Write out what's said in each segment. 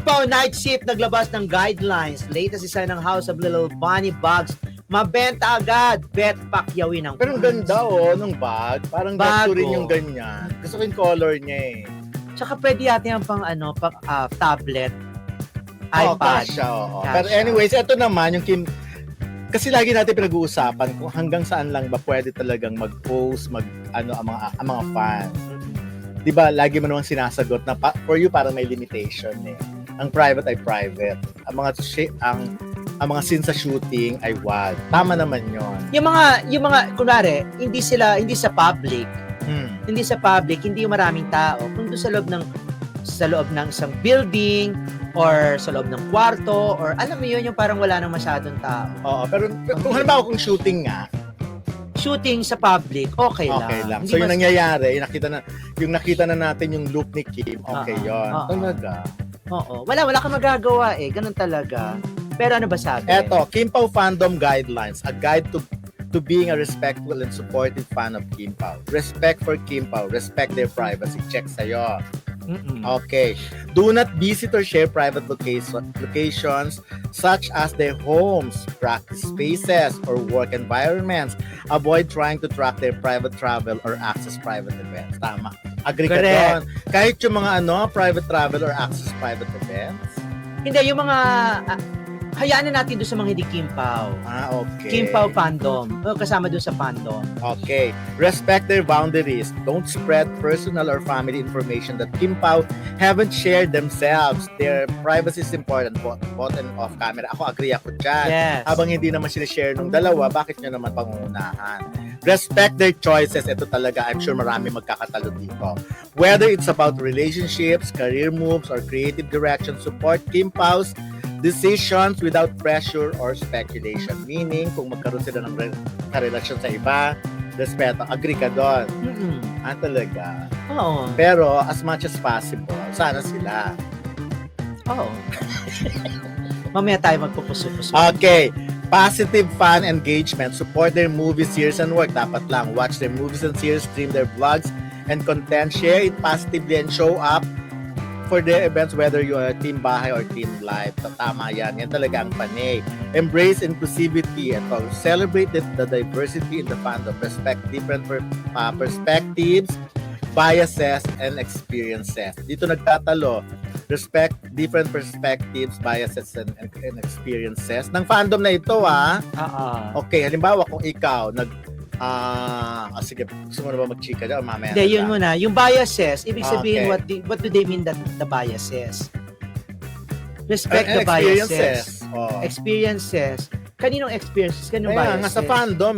Pao Night Shift naglabas ng guidelines. Latest isa ng House of Little Bunny Bugs. Mabenta agad. Bet pakyawin ang Pero ang ganda nung bag. Parang Bago. gusto rin yung ganyan. Gusto ko yung color niya eh. Tsaka pwede natin yung pang tablet. Oo, iPad. kasha, oo. Kasha. Pero anyways, ito naman yung Kim. Kasi lagi natin pinag-uusapan kung hanggang saan lang ba pwede talagang mag-post, ang mga fans. 'Di ba? Lagi mo namang sinasagot na for you parang may limitation eh. Ang private ay private. Ang mga scenes sa shooting ay wag. Tama naman 'yon. Yung mga kunwari, hindi sa public, hindi yung maraming tao. Kung doon sa loob ng isang building or sa loob ng kwarto or alam mo yun, yung parang wala nang masyadong tao. Oo, pero kung halimbawa kung shooting nga, Shooting sa public, okay lang. okay lang. Hindi So yung mas- nangyayari, yung nakita na natin yung look ni Kim, okay Oo, 'yon. oo. Talaga. Oo. Wala kang magagawa eh. Ganun talaga. Pero ano ba sabi? Eto, Kim Pao Fandom Guidelines, a guide to being a respectful and supportive fan of Kim Pao. Respect for Kim Pao, respect their privacy. Check sa'yo. Mm-mm. Okay. Do not visit or share private locations such as their homes, practice spaces, or work environments. Avoid trying to track their private travel or access private events. Tama. Agree ka Correct. doon? Kahit yung mga private travel or access private events? Hindi, yung mga... hayaan na natin doon sa mga hindi Kim Pao. Okay. Kim Pao fandom. Kasama doon sa fandom. Okay. Respect their boundaries. Don't spread personal or family information that Kim Pao haven't shared themselves. Their privacy is important, both and off camera. Ako agree ako dyan. Yes. Habang hindi naman sinishare nung dalawa, bakit nyo naman pangungunahan? Respect their choices. Ito talaga, I'm sure marami magkakatalo dito. Whether it's about relationships, career moves, or creative direction, support Kim Pao's decisions without pressure or speculation. Meaning, kung magkaroon sila ng karelasyon sa iba, respeto, agree ka doon. Mm-mm. Talaga. Oo. Pero, as much as possible, sana sila. Oo. Mamaya tayo magpupuso-puso. Okay. Positive fan engagement. Support their movies, series, and work. Dapat lang. Watch their movies and series, stream their vlogs and content. Share it positively and show up for their events, whether you are Team Bahay or Team Live. Tama yan. Yan talaga ang panay. Embrace inclusivity. Ito. Celebrate the diversity in the fandom. Respect different perspectives, biases, and experiences. Dito nagtatalo. Respect different perspectives, biases, and experiences ng fandom na ito, Oo. Okay, halimbawa kung ikaw sige, gusto mo na ba mag-chika dyan o mamaya? Hindi, yun muna. Yung biases, ibig sabihin, Okay. what do they mean that the biases? Respect And the biases. Oh. Experiences. Kaninong experiences? Kaninong Kaya nga biases? sa fandom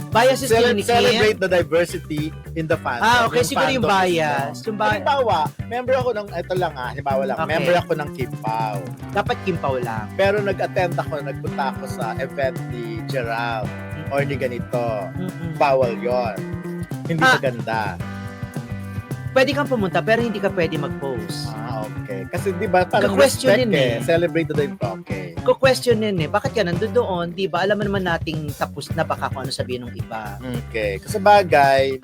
Biases yun ni Kim? Celebrate the diversity in the fandom. Okay, Yung siguro yung fandom bias. mismo. Yung bias. Halimbawa, member ako ng, ito lang halimbawa lang, Okay. member ako ng Kim Pao. Dapat Kim Pao lang. Pero nagpunta ako sa event ni Gerald or ni ganito. Mm-mm. Bawal yon. Hindi maganda. Pwede kang pumunta pero hindi ka pwede mag-post. Okay. Kasi di ba parang Ka-questionin respect eh. Celebrate the diversity. Okay. Ko-questionin bakit ka nandun doon? Di ba? Alam mo naman nating tapos na baka kung ano sabihin ng iba. Okay. Kasi bagay,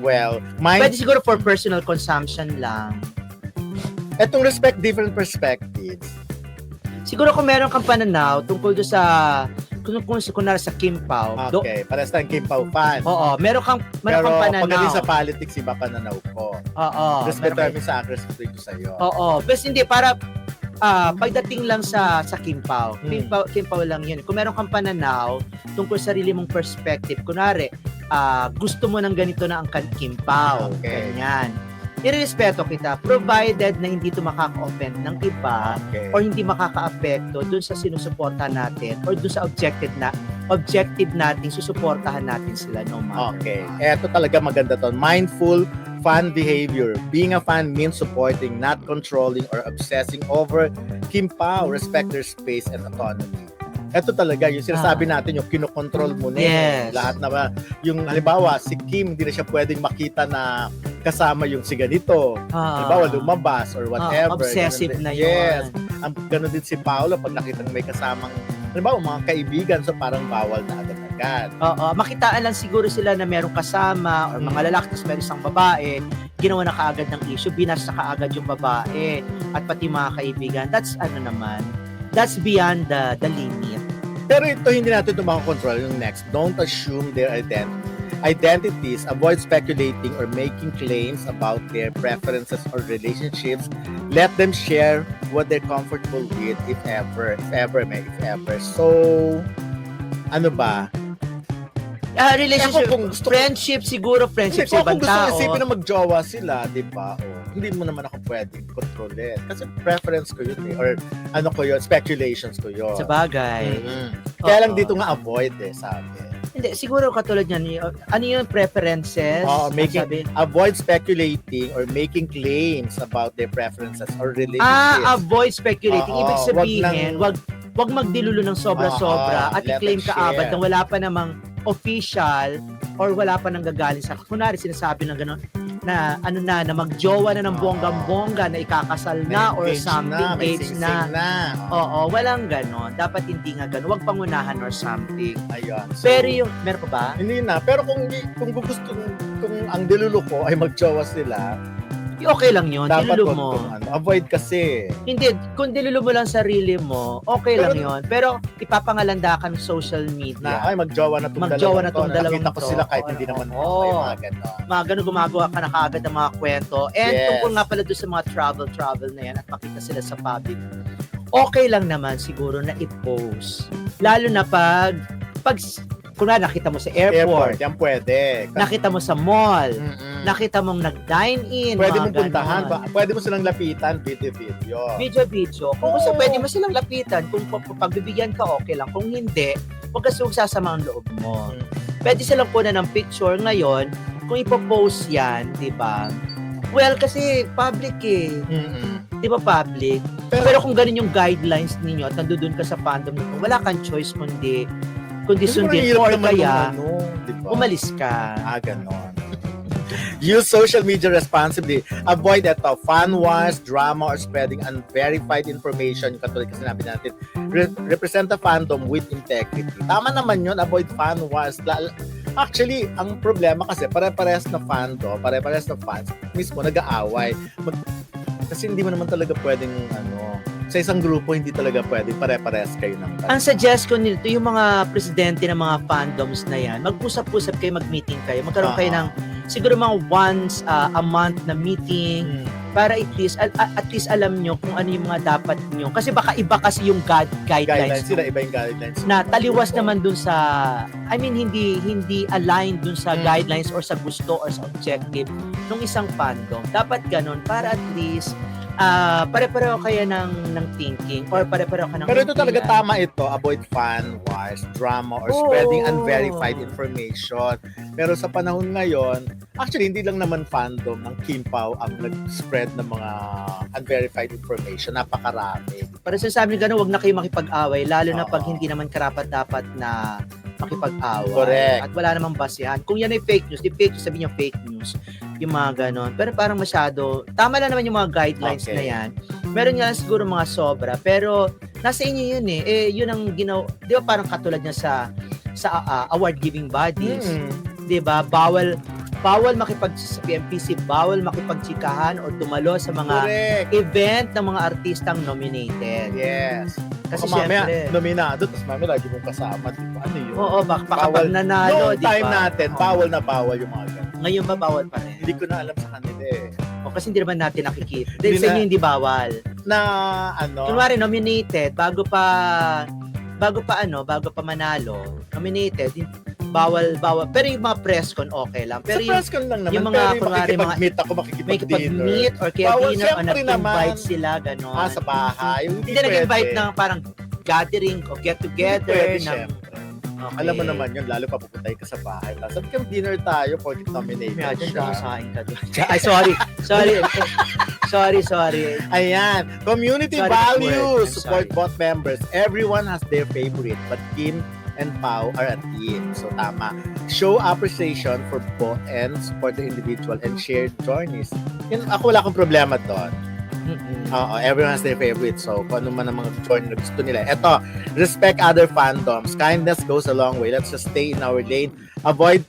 Pwede siguro for personal consumption lang. etong respect different perspectives. Siguro kung meron kang pananaw tungkol doon sa kung kunwari sa Kim Pao. Okay. Parehas tayong Kim Pao fan. Oo, meron kang Pero pananaw. pagdating sa politics, iba pananaw ko. Oo. Respeto meron- namin sa akin, respeto ko sa'yo. Oo. Bes hindi para pagdating lang sa Kim Pao. Kim Pao lang 'yun. Kung meron kang pananaw tungkol sa sarili mong perspective, kunwari gusto mo ng ganito na ang Kim Pao. Okay. Ganyan. Irerespeto kita provided na hindi ito makaka-offend ng iba Okay. or hindi makaka-apekto dun sa sinusuportahan natin or dun sa objective natin susuportahan natin sila no matter Okay. what. Eto talaga maganda to. Mindful fan behavior. Being a fan means supporting, not controlling or obsessing over Kim Pao. Respect their space and autonomy. Ito talaga, yung sinasabi natin, yung kinokontrol mo na Yes. lahat na ba, yung halimbawa, si Kim, hindi na siya pwedeng makita na kasama yung si ganito. Halimbawa, lumabas or whatever. Obsessive Ganun na din. yun. Yes. Ganun din si Paolo, pag nakita may kasamang, halimbawa, mga kaibigan, so parang bawal na agad-agad. Oo, makitaan lang siguro sila na merong kasama or mga lalaki tapos meron isang babae. ginawa na kaagad ng issue, binas na kaagad yung babae at pati mga kaibigan. That's that's beyond the limit. Pero ito, hindi natin ito makakontrol. Yung next, don't assume their identities, avoid speculating or making claims about their preferences or relationships. Let them share what they're comfortable with, if ever. So, ano ba? Relationship, Kung gusto- friendship siguro, friendship sa ibang Kung gusto tao. mo isipin na magjowa sila, di ba? Hindi mo naman ako pwedeng kontrolin. Kasi preference ko yun eh. Or ano ko yun, speculations ko yun. Sa bagay. Kaya lang Oo. dito nga avoid sabi. Hindi, siguro katulad yan. Ano yung preferences? Oo, making- Sabi? Avoid speculating or making claims about their preferences or relationships. Avoid speculating. Oo, Ibig sabihin, wag wag magdilulo ng sobra-sobra Oo, at let i-claim them ka agad share. na wala pa namang official or wala pa nang gagaling sa kunwari sinasabi ng gano'n na na magjowa na ng Oo. bonggang-bongga na ikakasal na or engage something, may engaged sing-sing na. Oo. Oo, walang gano'n. Dapat hindi nga gano'n. Wag pangunahan or something. Ayun. So, Pero yung, meron pa ba? hindi na. Pero kung gusto, kung ang dilulo ko ay magjowa sila, Okay lang yun. dapat Dilulo wag mo. kung avoid kasi. Hindi, kung dilulo mo lang sarili mo, okay lang Pero- yun. Pero ipapangalandakan social Na media. ay magjowa na tong Magjowa dalawang na tong to. dalawang Nakita ko to. sila kahit hindi Oo. naman Oo. ako yung mga ganon. Mga ganun gumagawa ka na kaagad ng mga kwento. And Yes. tungkol nga pala doon sa mga travel na yan at makita sila sa public, okay lang naman siguro na i-post. Lalo na pag kunwari nakita mo sa airport, Yan pwede. nakita mo sa mall, Mm-mm. nakita mong nag-dine-in, Pwede mga mong puntahan. ganon. Pwede mo silang lapitan, video. Video. Kung gusto, Oo. pwede mo silang lapitan. Kung pagbibigyan ka, okay lang. Kung hindi, huwag kasi sasama ang loob mo. Mm. Pwede silang kunan ng picture ngayon. Kung ipopost yan, di ba? Well, kasi public eh. Mm-mm. Di ba public? Pero kung ganun yung guidelines ninyo at nandoon ka sa fandom nito, wala kang choice kundi sundin or kaya umalis ka. Ganon. Use social media responsibly. Avoid ito, fan wars, drama, or spreading unverified information. Katulad kasi sinabi natin, represent the fandom with integrity. Tama naman yun, avoid fan wars. Actually, ang problema kasi, pare-parehas na fandom, pare-parehas na fans, mismo nag-aaway. Kasi hindi mo naman talaga pwedeng, sa isang grupo, hindi talaga pwedeng pare-parehas kayo ng Ang suggest ko nito, yung mga presidente ng mga fandoms na yan, mag-usap-usap kayo, mag-meeting kayo. Magkaroon kayo ng siguro mga once a month na meeting para at least alam nyo kung ano yung mga dapat nyo. Kasi baka iba kasi yung guidelines Sila iba yung guidelines. na taliwas naman dun sa, hindi aligned dun sa guidelines or sa gusto or sa objective ng isang fandom. Dapat ganun para at least pare-pareho kayo ng thinking or pare-pareho ka ng Pero ito talaga opinion. tama ito, avoid fan wars, drama, or Oo. spreading unverified information. Pero sa panahon ngayon, actually hindi lang naman fandom ng Kim Pao ang nag-spread ng mga unverified information. Napakarami. Para sinasabi nyo gano'n, huwag na kayo makipag-away, lalo na pag Oo. hindi naman karapat-dapat na makipag-away. Correct. At wala namang basehan. Kung yan ay fake news, sabihin nyo fake news. Yung mga gano'n. Pero parang masyado, tama lang naman yung mga guidelines Okay. na yan. Meron nga lang siguro mga sobra, pero nasa inyo yun eh. Yun ang ginawa, di ba parang katulad niya sa award-giving bodies. Di ba? Bawal sa PMPC, bawal makipagtsikahan or dumalo sa mga Correct. event ng mga artistang nominated. Yes. Kasi Baka mamaya, syempre, nominado, tapos mamaya lagi mong kasama, di ba? Ano yun? oo, baka Bawal. pag nanalo, Noong di ba? time natin, Oo. bawal na bawal yung mga ganun. Ngayon ba bawal pa rin? Hindi ko na alam sa kanila eh. O, kasi hindi naman natin nakikita. Hindi Dahil sa na- inyo hindi bawal. Na Kunwari nominated, bago pa manalo, nominated, bawal. Pero yung mga press con okay lang. Pero sa yung press con lang naman, yung mga, pero yung kunwari, makikipag-meet ako, may makikipag-dinner. kipag-meet or kaya Bawal, dinner o syempre nag-invite naman. sila, gano'n. Sa bahay. Hindi nag-invite ng parang gathering o get-together. Pwede, ng, syempre. okay. Alam mo naman yun, lalo pa pupuntay ka sa bahay. Tapos sabi kang dinner tayo for nominated Imagine siya. kakasain ka doon. Ay, sorry. Ayan, community Sorry, that word. values. I'm Support sorry. both members. Everyone has their favorite, but Kim and Pao are a team. So tama. Show appreciation for both and support the individual and shared journeys. Yun, ako wala akong problema doon. Oo, everyone has their favorite. So, kung ano man ang mga genre na gusto nila. Ito, respect other fandoms. Kindness goes a long way. Let's just stay in our lane. Avoid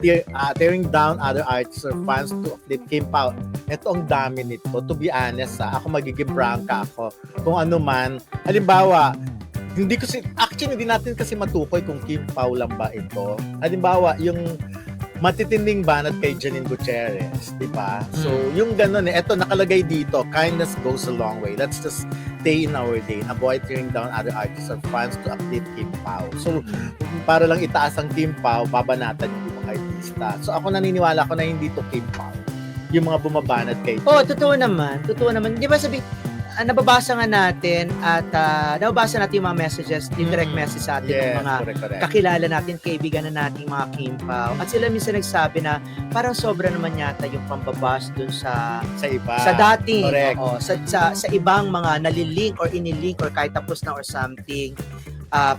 tearing down other artists or fans to uplift Kim Pao. Ito ang dami nito. To be honest, ako magiging prangka ako. Kung ano man. Halimbawa, actually, hindi natin kasi matukoy kung Kim Pao lang ba ito. Halimbawa, yung matitinding banat kay Janine Gutierrez, di ba? So, yung ganun eto nakalagay dito, kindness goes a long way. Let's just stay in our lane. Avoid tearing down other artists or fans to uplift Kim Pao. So, para lang itaas ang Kim Pao, babanatan yung mga artista. So, ako naniniwala ko na hindi to Kim Pao. Yung mga bumabanat kay Oh, totoo naman. Di ba nababasa nga natin at nababasa natin yung mga messages, yung direct message sa atin ng mga correct. kakilala natin, kaibigan na nating mga Kim Pao. At sila minsan nagsabi na parang sobra naman yata yung pambabas dun sa iba. Sa dating. Correct. Oo, sa ibang mga nalilink or inilink or kahit tapos na or something.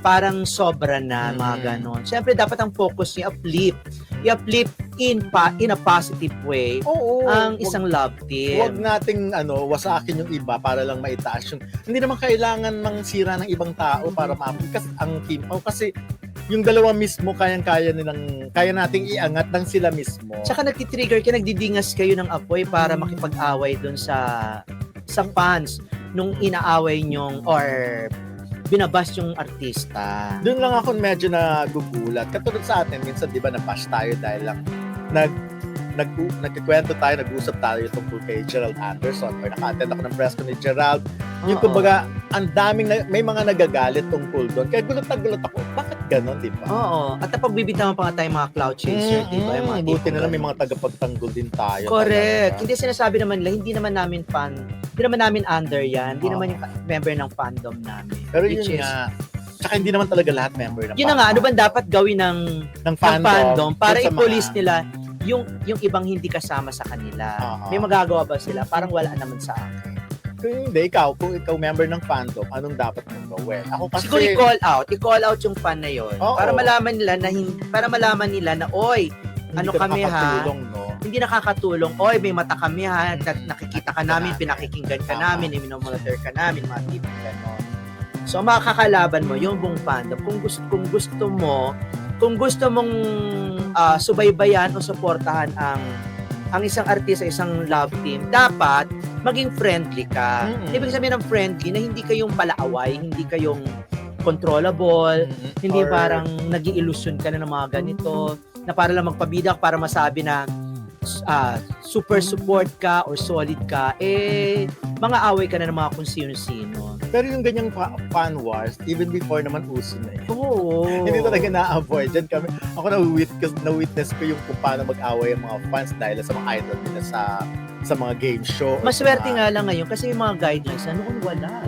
Parang sobra na mga ganon. Siyempre, dapat ang focus niya i-uplift in a positive way ang isang love team. Huwag nating wasakin yung iba para lang maitaas yung hindi naman kailangan mangsira ng ibang tao para maapikas ang Kim Pao kasi yung dalawa mismo kaya nating iangat ng sila mismo. Tsaka nagtitrigger kayo, nagdidingas kayo ng apoy para makipag-away dun sa fans nung inaaway nyong or binabas yung artista. Doon lang ako medyo nagugulat. Katulad sa atin, minsan di ba nabash tayo dahil lang nagkikwento tayo, nag-usap tayo tungkol kay Gerald Anderson or naka-attend ako ng press ko ni Gerald. Yung kumbaga, ang daming, may mga nagagalit tungkol doon. Kaya gulat ako, bakit ganon, di ba? Oo. At napagbibitawan pa nga tayo mga cloud chaser, di ba? Yung mga buti na lang may mga tagapagtanggol din tayo. Correct. Hindi sinasabi naman nila, hindi naman namin under yan. Hindi naman yung member ng fandom namin. Pero yun nga, tsaka hindi naman talaga lahat member ng yun na nga, ano bang dapat gawin ng fandom para i-police nila yung ibang hindi kasama sa kanila. May magagawa ba sila? Parang wala naman sa akin. Kung hindi, kung ikaw member ng fandom, anong dapat mong gawin? Ako kasi siguro i-call out yung fan na yon para malaman nila na oy, ano kami ha? Hindi nakakatulong. Oy, may mata kami ha. Nakikita ka namin, pinakikinggan ka namin, minomonitor ka namin, mga tipong gano'n. So makakalaban mo yung buong fandom. Kung gusto mong subaybayan o suportahan ang isang artista, isang love team, dapat maging friendly ka. Ibig sabihin ng friendly na hindi kayong palaaway, hindi kayong controllable, hindi parang nag-iilusyon ka na ng mga ganito, na para lang magpabida, para masabi na super support ka or solid ka, mga away ka na ng mga kung sino-sino. Pero yung ganyang fan wars, even before naman uso na Oo. Hindi talaga na-avoid. Diyan kami, ako na-witness ko yung kung paano mag-away ang mga fans dahil sa mga idol nila sa mga game show. Maswerte nga lang ngayon kasi yung mga guidelines noon wala.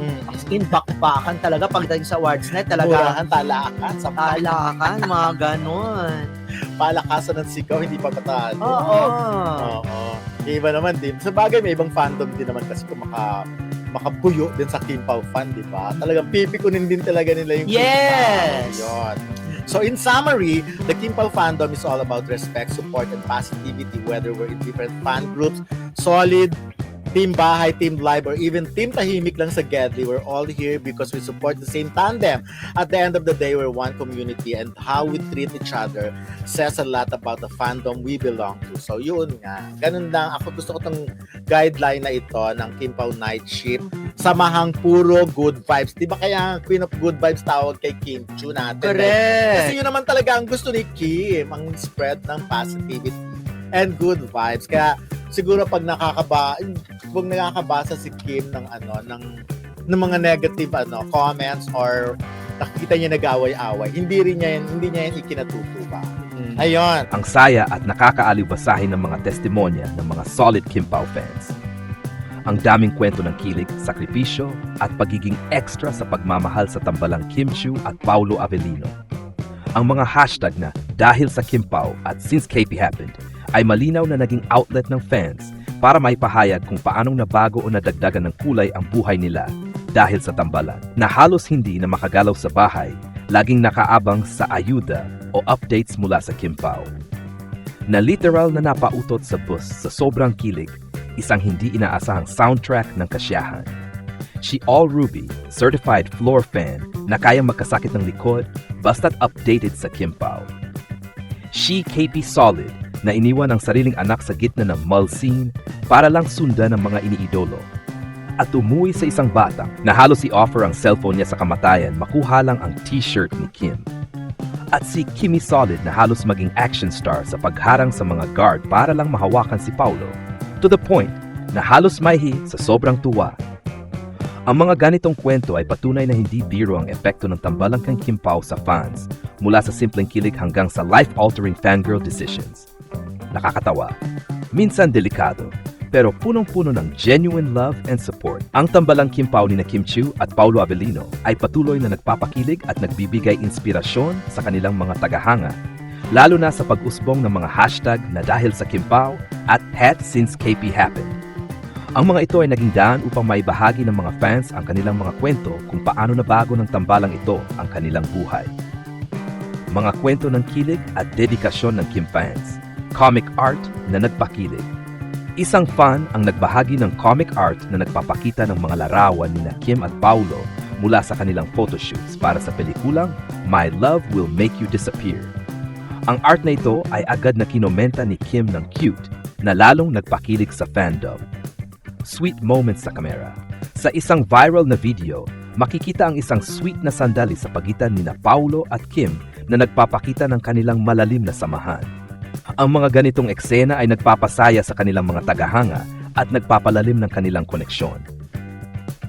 In bakbakan talaga pagdating sa awards night talaga. Talakan, mga ganon. Palakasan ng sigaw, hindi pa patalo. Oo. Iba naman din. Sa bagay, may ibang fandom din naman kasi kung makapuyo din sa Kim Pao fan, di ba? Talagang pipikunin din talaga nila yung yes! Kim Pao. Yun. So in summary, the Kim Pao fandom is all about respect, support, and positivity, whether we're in different fan groups, solid, Team Bahay, Team Live, or even Team Tahimik lang sa Gedli. We're all here because we support the same tandem. At the end of the day, we're one community, and how we treat each other says a lot about the fandom we belong to. So yun nga, ganun lang. Ako gusto ko tong guideline na ito ng Kim Pao Night Shift. Samahang puro good vibes. Di ba kaya Queen of Good Vibes tawag kay Kim Chu natin? Correct. Kasi yun naman talaga ang gusto ni Kim, ang spread ng positivity and good vibes. Kaya siguro pag nakakabasa si Kim ng mga negative comments or nakikita niya nag-away-away, hindi niya yan ikinatutuwa. Ayun. Ang saya at nakakaaliw basahin ng mga testimonya ng mga solid Kim Pao fans. Ang daming kwento ng kilig, sakripisyo at pagiging extra sa pagmamahal sa tambalang Kim Chiu at Paulo Avellino. Ang mga hashtag na dahil sa Kim Pao at since KP happened ay malinaw na naging outlet ng fans para maipahayag kung paanong nabago o nadagdagan ng kulay ang buhay nila dahil sa tambalan, na halos hindi na makagalaw sa bahay, laging nakaabang sa ayuda o updates mula sa Kim Pao. Na literal na napautot sa bus sa sobrang kilig, isang hindi inaasahang soundtrack ng kasiyahan. Si All Ruby, certified floor fan na kayang magkasakit ng likod basta't updated sa Kim Pao. Si KP Solid na iniwan ang sariling anak sa gitna ng mall scene para lang sundan ng mga iniidolo. At umuwi sa isang batang na halos i-offer ang cellphone niya sa kamatayan makuha lang ang t-shirt ni Kim. At si Kimmy Solid na halos maging action star sa pagharang sa mga guard para lang mahawakan si Paulo. To the point na halos maihi sa sobrang tuwa. Ang mga ganitong kwento ay patunay na hindi biro ang epekto ng tambalang kang Kim Pao sa fans, mula sa simpleng kilig hanggang sa life-altering fangirl decisions. Nakakatawa, minsan delikado, pero punong-puno ng genuine love and support. Ang tambalang Kim Pao ni Kim Chiu at Paulo Avellino ay patuloy na nagpapakilig at nagbibigay inspirasyon sa kanilang mga tagahanga, lalo na sa pag-usbong ng mga hashtag na dahil sa Kim Pao at #since KP happened. Ang mga ito ay naging daan upang maibahagi ng mga fans ang kanilang mga kwento kung paano nabago ng tambalang ito ang kanilang buhay. Mga kwento ng kilig at dedikasyon ng Kim fans. Comic art na nagpakilig. Isang fan ang nagbahagi ng comic art na nagpapakita ng mga larawan ni Kim at Paulo mula sa kanilang photoshoots para sa pelikulang My Love Will Make You Disappear. Ang art na ito ay agad na kinomenta ni Kim ng cute na lalong nagpakilig sa fandom. Sweet moments sa kamera. Sa isang viral na video, makikita ang isang sweet na sandali sa pagitan ni Paulo at Kim na nagpapakita ng kanilang malalim na samahan. Ang mga ganitong eksena ay nagpapasaya sa kanilang mga tagahanga at nagpapalalim ng kanilang koneksyon.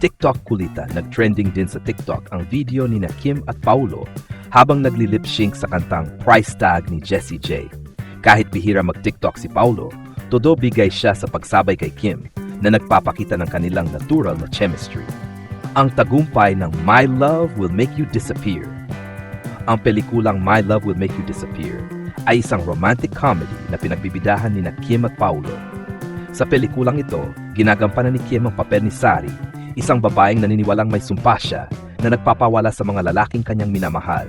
TikTok kulita, nag-trending din sa TikTok ang video ni Kim at Paulo habang nagli-lip-sync sa kantang Price Tag ni Jessie J. Kahit bihira mag-TikTok si Paulo, todo bigay siya sa pagsabay kay Kim na nagpapakita ng kanilang natural na chemistry. Ang tagumpay ng My Love Will Make You Disappear. Ang pelikulang My Love Will Make You Disappear ay isang romantic comedy na pinagbibidahan ni Kim at Paulo. Sa pelikulang ito, ginagampanan ni Kim ang papel ni Sari, isang babaeng naniniwalang may sumpa siya na nagpapawala sa mga lalaking kanyang minamahal.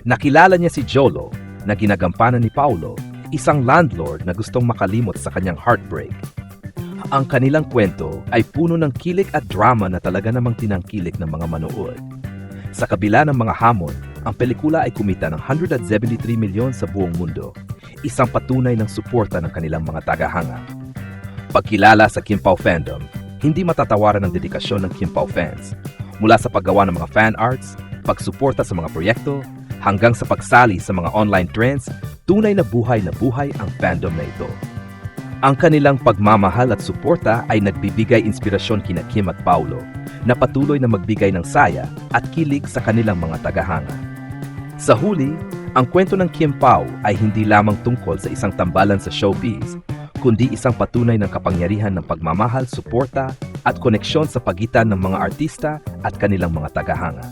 Nakilala niya si Jolo na ginagampanan ni Paulo, isang landlord na gustong makalimot sa kanyang heartbreak. Ang kanilang kwento ay puno ng kilig at drama na talaga namang tinangkilik ng mga manood. Sa kabila ng mga hamon, ang pelikula ay kumita ng 173 milyon sa buong mundo, isang patunay ng suporta ng kanilang mga tagahanga. Pagkilala sa Kim Pao fandom, hindi matatawaran ang dedikasyon ng Kim Pao fans, mula sa paggawa ng mga fan arts, pagsuporta sa mga proyekto, hanggang sa pagsali sa mga online trends, tunay na buhay ang fandom na ito. Ang kanilang pagmamahal at suporta ay nagbibigay inspirasyon kina Kim at Paulo na patuloy na magbigay ng saya at kilig sa kanilang mga tagahanga. Sa huli, ang kwento ng Kim Pao ay hindi lamang tungkol sa isang tambalan sa showbiz, kundi isang patunay ng kapangyarihan ng pagmamahal, suporta at koneksyon sa pagitan ng mga artista at kanilang mga tagahanga.